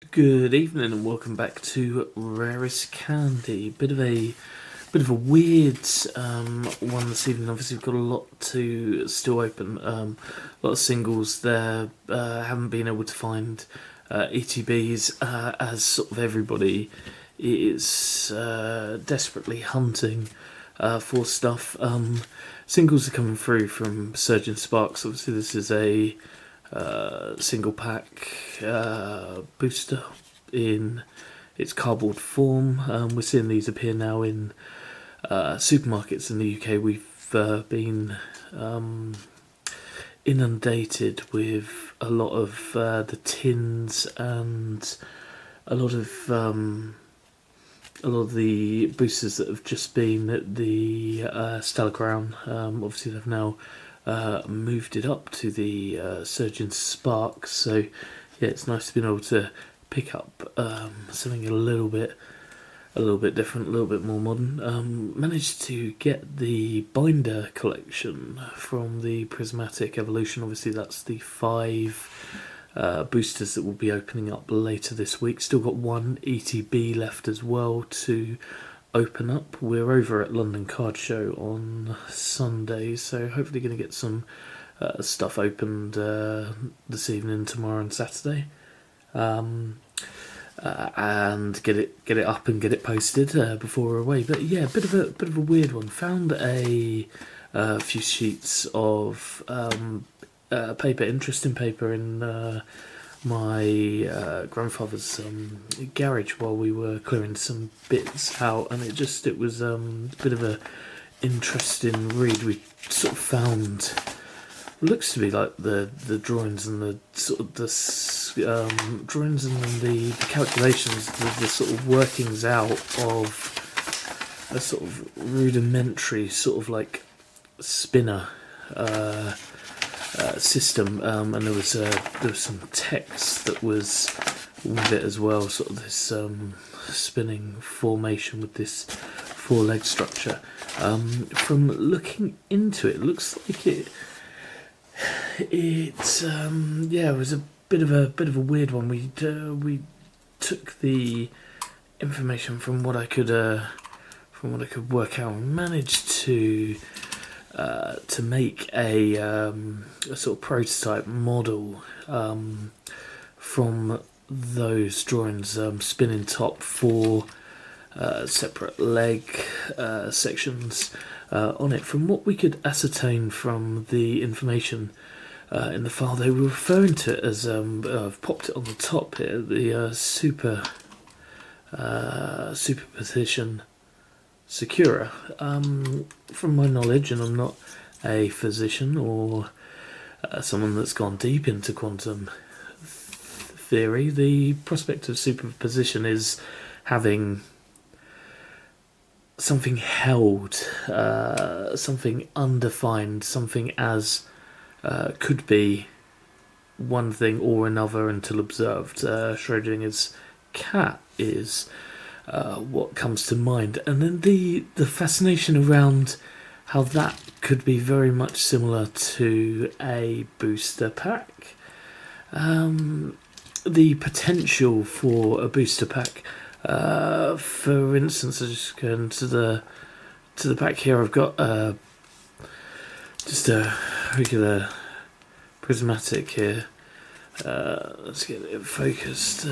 Good evening and welcome back to Rarest Candy. Bit of a weird one this evening. Obviously, we've got a lot to still open. A lot of singles there. Haven't been able to find ETBs as sort of everybody is desperately hunting for stuff. Singles are coming through from Surgeon Sparks. Obviously, this is a single pack booster in its cardboard form. We're seeing these appear now in supermarkets in the UK. We've been inundated with a lot of the tins and a lot of the boosters that have just been at the Stella Crown. Obviously, they've now moved it up to the Surgeon Sparks, so yeah, it's nice to be able to pick up something a little bit different, a little bit more modern. Managed to get the binder collection from the Prismatic Evolution. Obviously, that's the 5 boosters that will be opening up later this week. Still got one ETB left as well to open up. We're over at London Card Show on Sunday, so hopefully going to get some stuff opened this evening, tomorrow, and Saturday, and get it up and get it posted before we're away. But yeah, bit of a weird one. Found a few sheets of paper, interesting paper in my grandfather's garage while we were clearing some bits out, and it was a bit of a interesting read. We sort of found looks to be like the drawings and the sort of the drawings and the calculations, the sort of workings out of a sort of rudimentary sort of like spinner system, and there was some text that was with it as well, sort of this spinning formation with this 4-leg structure. From looking into it, looks like it was a bit of a weird one. We took the information from what I could work out and managed to make a sort of prototype model from those drawings, spinning top 4 separate leg sections on it. From what we could ascertain from the information in the file, they were referring to it as I've popped it on the top here, the superposition Secura. From my knowledge, and I'm not a physician or someone that's gone deep into quantum theory, the prospect of superposition is having something held, something undefined, something as could be one thing or another until observed. Schrodinger's cat is what comes to mind, and then the fascination around how that could be very much similar to a booster pack. The potential for a booster pack, for instance, I'm just going to the back here. I've got just a regular prismatic here. Let's get it focused.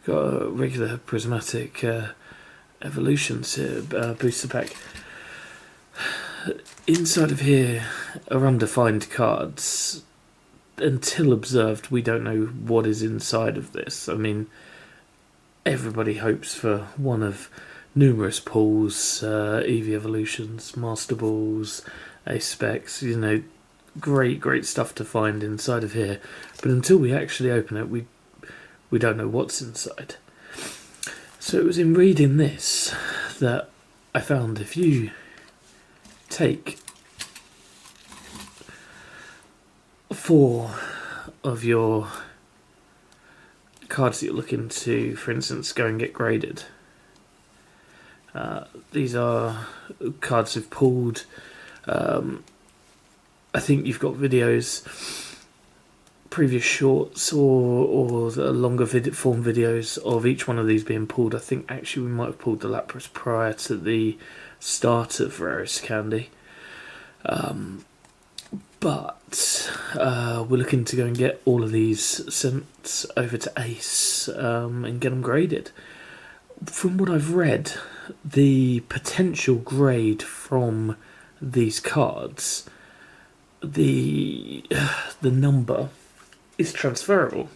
Got a regular prismatic evolutions here, booster pack. Inside of here are undefined cards. Until observed, we don't know what is inside of this. I mean, everybody hopes for one of numerous pools, EV evolutions, master balls, ace specs, great stuff to find inside of here. But until we actually open it, we don't know what's inside. So it was in reading this that I found if you take 4 of your cards that you're looking to, for instance, go and get graded. These are cards we've pulled. I think you've got videos previous shorts or the longer form videos of each one of these being pulled. I think actually we might have pulled the Lapras prior to the start of Rarest Candy. But we're looking to go and get all of these sent over to Ace and get them graded. From what I've read, the potential grade from these cards, the number is transferable.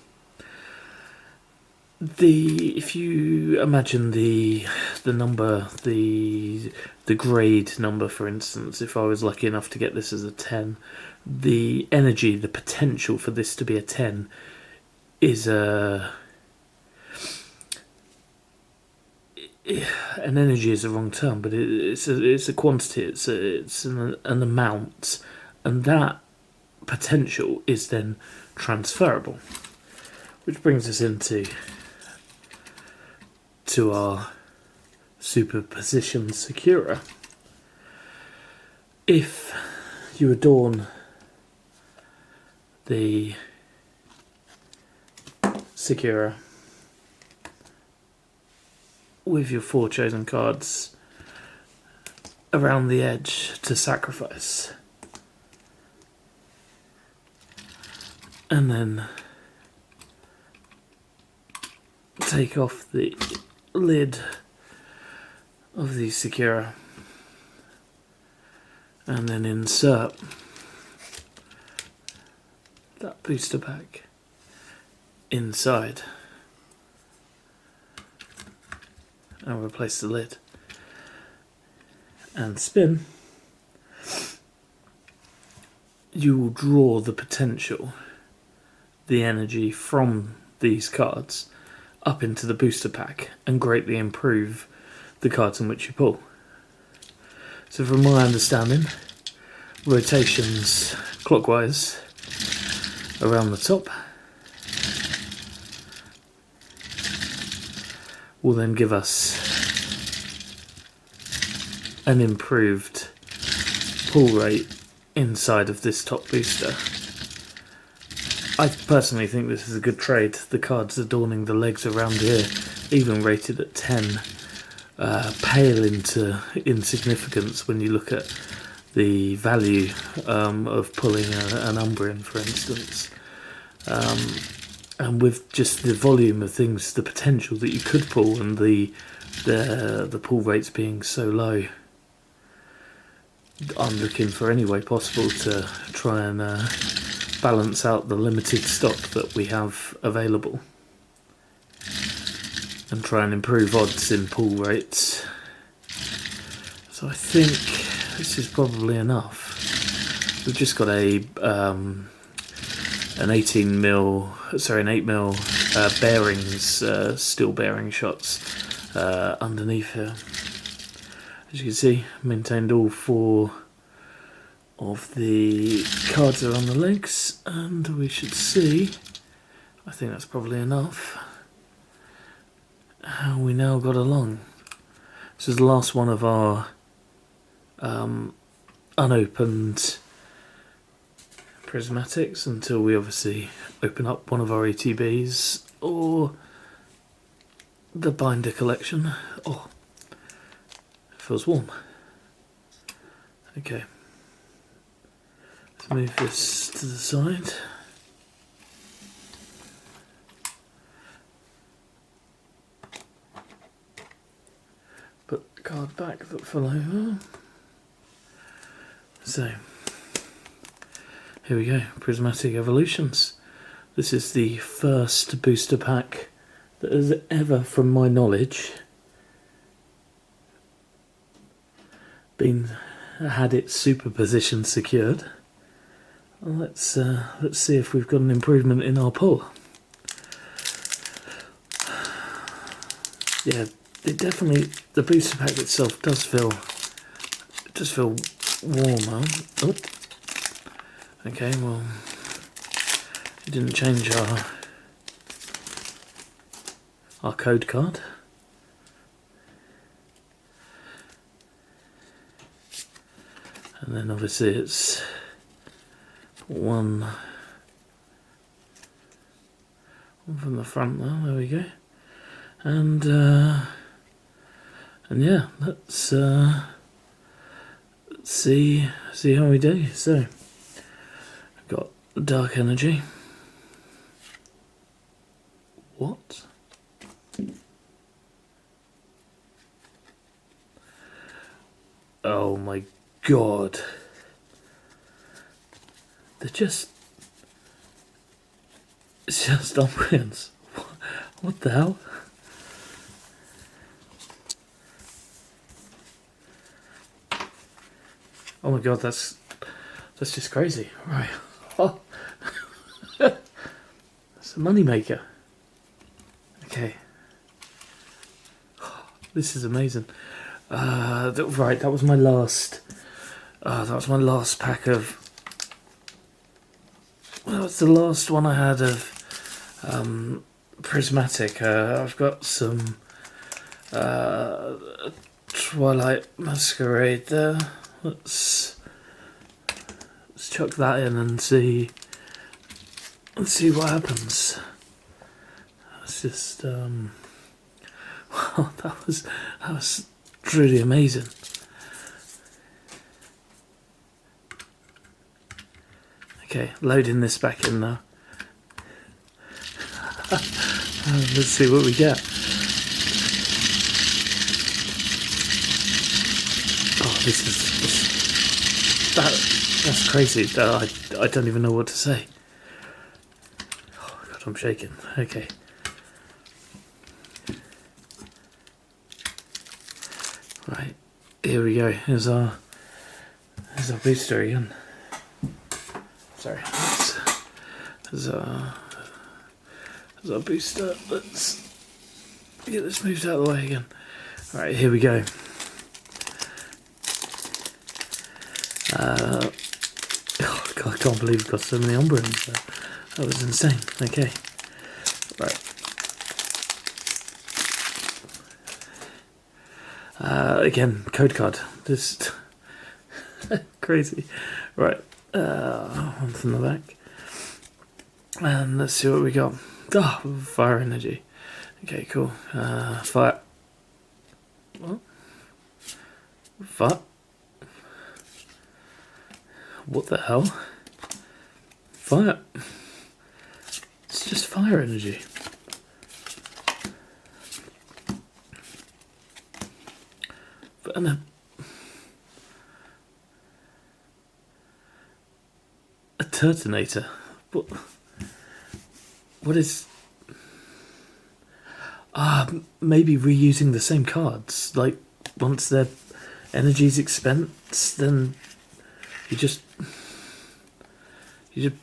If you imagine the number, the grade number, for instance, if I was lucky enough to get this as a 10, the energy, the potential for this to be a 10 is an energy is the wrong term, but it's a quantity, it's an amount, and that potential is then transferable, which brings us into our superposition Sakura. If you adorn the Sakura with your 4 chosen cards around the edge to sacrifice, and then take off the lid of the Sakura and then insert that booster pack inside and replace the lid and spin, you will draw the potential, the energy from these cards up into the booster pack and greatly improve the cards in which you pull. So from my understanding, rotations clockwise around the top will then give us an improved pull rate inside of this top booster. I personally think this is a good trade. The cards adorning the legs around here, even rated at 10, pale into insignificance when you look at the value of pulling an Umbreon, for instance. And with just the volume of things, the potential that you could pull, and the pull rates being so low, I'm looking for any way possible to try and balance out the limited stock that we have available and try and improve odds in pull rates. So I think this is probably enough. We've just got an 8mm bearings, steel bearing shots underneath here. As you can see, maintained all 4 of the cards around the legs, and we should see, I think that's probably enough, how we now got along. This is the last one of our unopened prismatics until we obviously open up one of our ETBs or the binder collection. Oh, it feels warm. Okay. Let's move this to the side. Put the card back that fell over. So, here we go, Prismatic Evolutions. This is the first booster pack that has ever, from my knowledge, had its superposition secured. Let's see if we've got an improvement in our pull. Yeah, it definitely, the booster pack itself does feel warmer. Oh. Okay, well, it didn't change our code card. And then obviously it's 1 from the front there we go. And yeah, let's see how we do. So I've got dark energy. What? Oh my god. It's just Umbreons. What the hell? Oh my god, that's just crazy. Right. Oh. It's a moneymaker. Okay. This is amazing. Right, that was my last. That was my last pack of. Well, that was the last one I had of Prismatic. I've got some Twilight Masquerade there. Let's chuck that in and see. Let's see what happens. It's just wow, that was truly amazing. Okay, loading this back in now. Let's see what we get. Oh, that's crazy. I don't even know what to say. Oh god, I'm shaking. Okay. Right, here we go. Here's our booster again. Sorry, there's our booster. Let's get this moved out of the way again. Right, here we go. Oh god, I can't believe we've got so many Umbreons there. That was insane. Okay, right. Again, code card. Just crazy. Right. One from the back. And let's see what we got. Oh, fire energy. Okay, cool. Fire. What? Fire. What the hell? Fire. It's just fire energy. And a Turtonator. What is? Maybe reusing the same cards. Like once their energy's expensed, then you just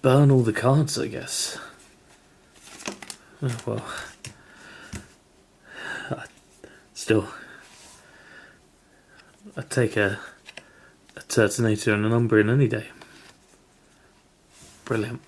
burn all the cards, I guess. Oh, well, still, I'd take a Turtonator and an Umbreon any day. Brilliant.